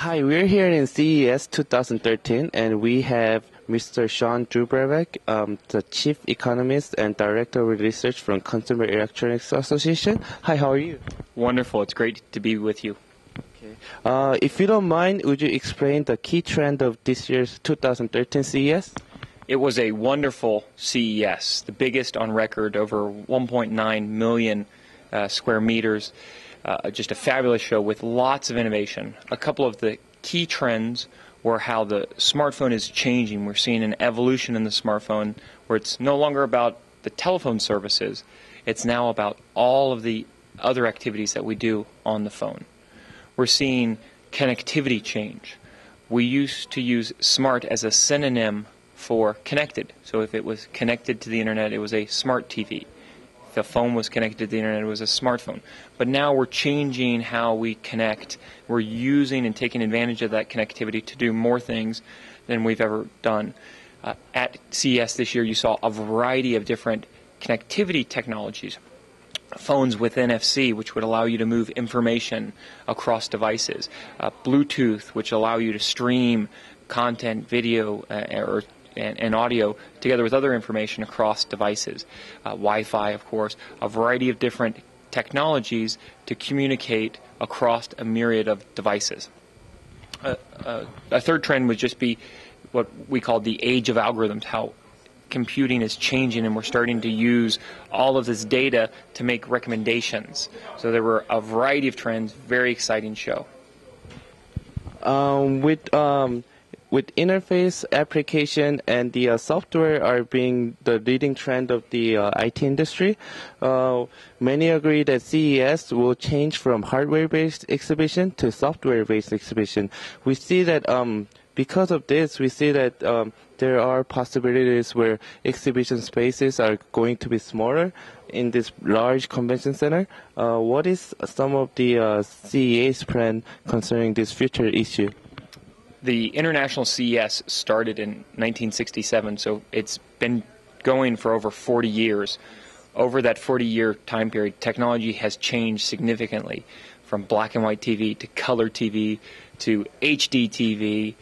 Hi, we're here in CES 2013, and we have Mr. Shawn Dubravac, the Chief Economist and Director of Research from Consumer Electronics Association. Hi, how are you? Wonderful. It's great to be with you. Okay. If you don't mind, would you explain the key trend of this year's 2013 CES? It was a wonderful CES, the biggest on record, over 1.9 million square meters. Just a fabulous show with lots of innovation. A couple of the key trends were how the smartphone is changing. We're seeing an evolution in the smartphone where it's no longer about the telephone services. It's now about all of the other activities that we do on the phone. We're seeing connectivity change. We used to use smart as a synonym for connected. So if it was connected to the internet, it was a smart TV. If the phone was connected to the internet, it was a smartphone. But now we're changing how we connect. We're using and taking advantage of that connectivity to do more things than we've ever done. At CES this year, you saw a variety of different connectivity technologies. Phones with NFC, which would allow you to move information across devices. Bluetooth, which allow you to stream content, video, and audio together with other information across devices. Wi-Fi, of course, a variety of different technologies to communicate across a myriad of devices. A third trend would just be what we call the age of algorithms, how computing is changing and we're starting to use all of this data to make recommendations. So there were a variety of trends, very exciting show. With interface, application, and the software are being the leading trend of the IT industry, many agree that CES will change from hardware-based exhibition to software-based exhibition. We see that because of this, we see that there are possibilities where exhibition spaces are going to be smaller in this large convention center. What is some of the CEA's plan concerning this future issue? The International CES started in 1967, so it's been going for over 40 years. Over that 40-year time period, technology has changed significantly, from black and white TV to color TV to HD TV,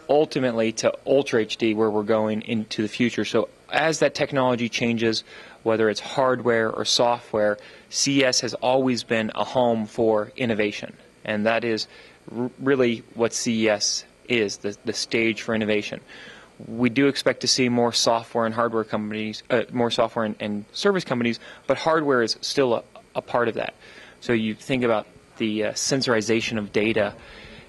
ultimately to Ultra HD, where we're going into the future. So as that technology changes, whether it's hardware or software, CES has always been a home for innovation, and that is really what CES is, the stage for innovation. We do expect to see more software and hardware companies, more software and service companies, but hardware is still a part of that. So you think about the sensorization of data.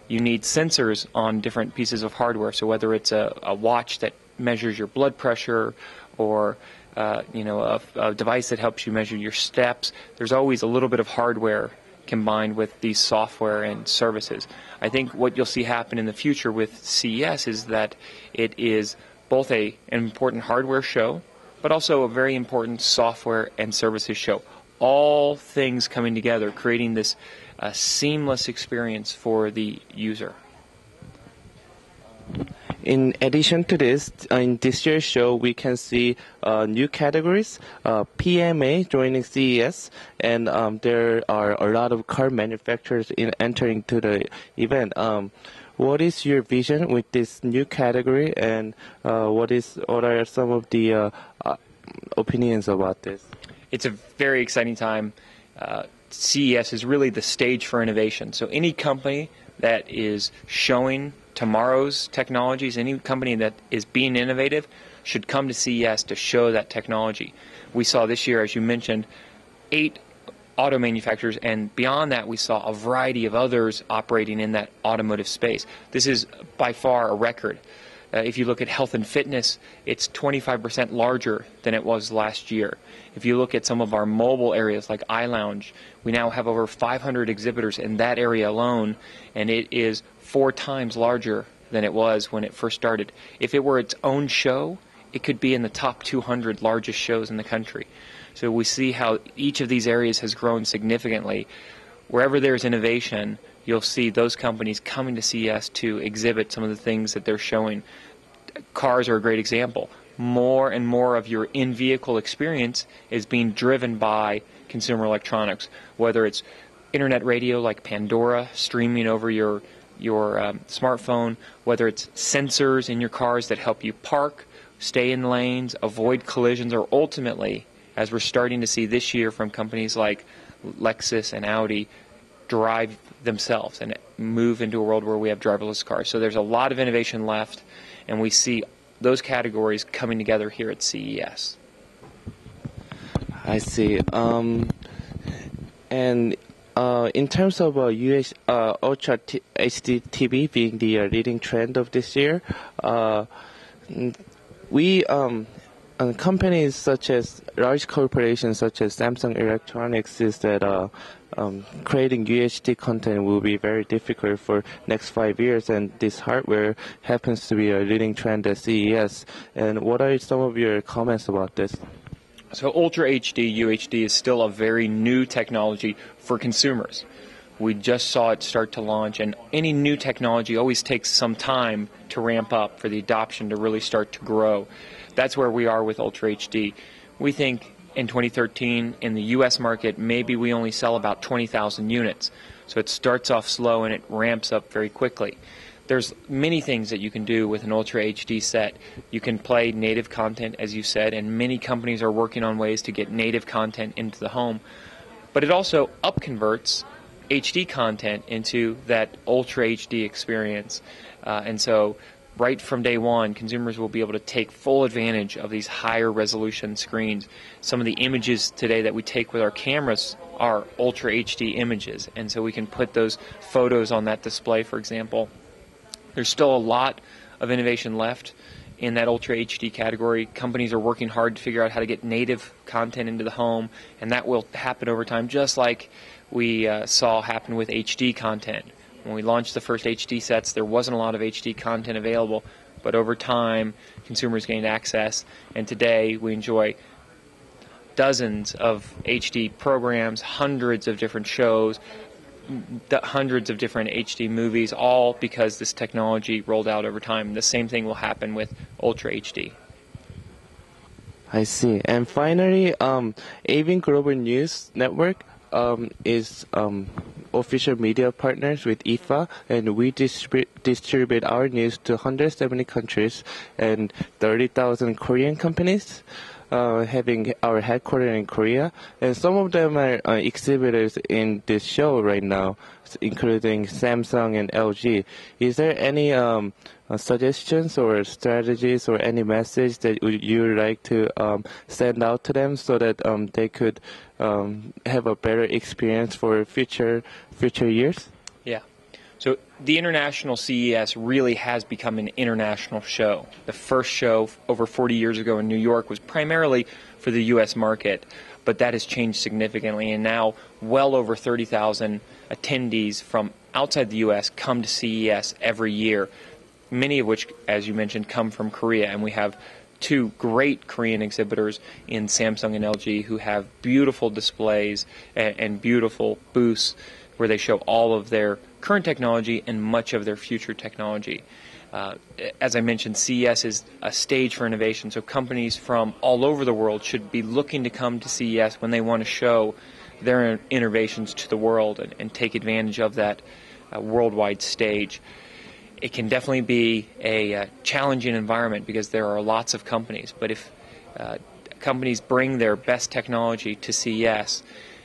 You need sensors on different pieces of hardware. So whether it's a watch that measures your blood pressure or a device that helps you measure your steps, there's always a little bit of hardware combined with these software and services. I think what you'll see happen in the future with CES is that it is both an important hardware show, but also a very important software and services show. All things coming together, creating this seamless experience for the user. In addition to this, in this year's show, we can see new categories, PMA joining CES, and there are a lot of car manufacturers entering to the event. What is your vision with this new category, and what are some of the opinions about this? It's a very exciting time. CES is really the stage for innovation. So any company that is showing tomorrow's technologies, any company that is being innovative should come to CES to show that technology. We saw this year, as you mentioned, 8 auto manufacturers, and beyond that we saw a variety of others operating in that automotive space. This is by far a record. If you look at health and fitness, it's 25% larger than it was last year. If you look at some of our mobile areas like iLounge, we now have over 500 exhibitors in that area alone, and it is 4 times larger than it was when it first started. If it were its own show, it could be in the top 200 largest shows in the country. So we see how each of these areas has grown significantly. Wherever there's innovation, you'll see those companies coming to CES to exhibit some of the things that they're showing. Cars are a great example. More and more of your in-vehicle experience is being driven by consumer electronics, whether it's internet radio like Pandora, streaming over your your smartphone, whether it's sensors in your cars that help you park, stay in lanes, avoid collisions, or ultimately, as we're starting to see this year from companies like Lexus and Audi, drive themselves and move into a world where we have driverless cars. So there's a lot of innovation left, and we see those categories coming together here at CES. I see. And in terms of Ultra HD TV being the leading trend of this year, we companies such as large corporations such as Samsung Electronics is that creating UHD content will be very difficult for next 5 years, and this hardware happens to be a leading trend at CES. And what are some of your comments about this? So Ultra HD, UHD is still a very new technology for consumers. We just saw it start to launch, and any new technology always takes some time to ramp up for the adoption to really start to grow. That's where we are with Ultra HD. We think in 2013 in the US market maybe we only sell about 20,000 units. So it starts off slow and it ramps up very quickly. There's many things that you can do with an Ultra HD set. You can play native content, as you said, and many companies are working on ways to get native content into the home. But it also upconverts HD content into that Ultra HD experience. And so right from day one, consumers will be able to take full advantage of these higher resolution screens. Some of the images today that we take with our cameras are Ultra HD images, and so we can put those photos on that display, for example. There's still a lot of innovation left in that Ultra HD category. Companies are working hard to figure out how to get native content into the home, and that will happen over time, just like we saw happen with HD content. When we launched the first HD sets, there wasn't a lot of HD content available, but over time, consumers gained access, and today we enjoy dozens of HD programs, hundreds of different shows, hundreds of different HD movies, all because this technology rolled out over time. The same thing will happen with Ultra HD. I see. And finally, Avin Global News Network is official media partners with IFA, and we distribute our news to 170 countries and 30,000 Korean companies, having our headquarters in Korea. And some of them are exhibitors in this show right now, including Samsung and LG. Is there any suggestions or strategies or any message that you would like to send out to them so that they could have a better experience for future years? Yeah. So the International CES really has become an international show. The first show over 40 years ago in New York was primarily for the U.S. market, but that has changed significantly, and now well over 30,000 attendees from outside the U.S. come to CES every year, many of which, as you mentioned, come from Korea, and we have two great Korean exhibitors in Samsung and LG who have beautiful displays and beautiful booths where they show all of their current technology and much of their future technology. As I mentioned, CES is a stage for innovation, so companies from all over the world should be looking to come to CES when they want to show their innovations to the world and take advantage of that worldwide stage. It can definitely be a challenging environment because there are lots of companies, but if companies bring their best technology to CES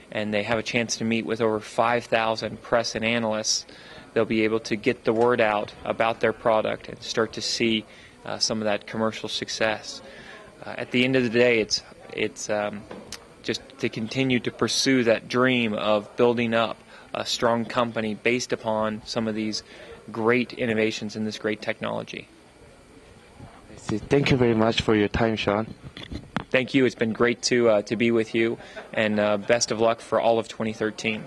and they have a chance to meet with over 5,000 press and analysts, they'll be able to get the word out about their product and start to see some of that commercial success. At the end of the day, it's just to continue to pursue that dream of building up a strong company based upon some of these great innovations in this great technology. I see. Thank you very much for your time, Shawn. Thank you. It's been great to be with you, and best of luck for all of 2013.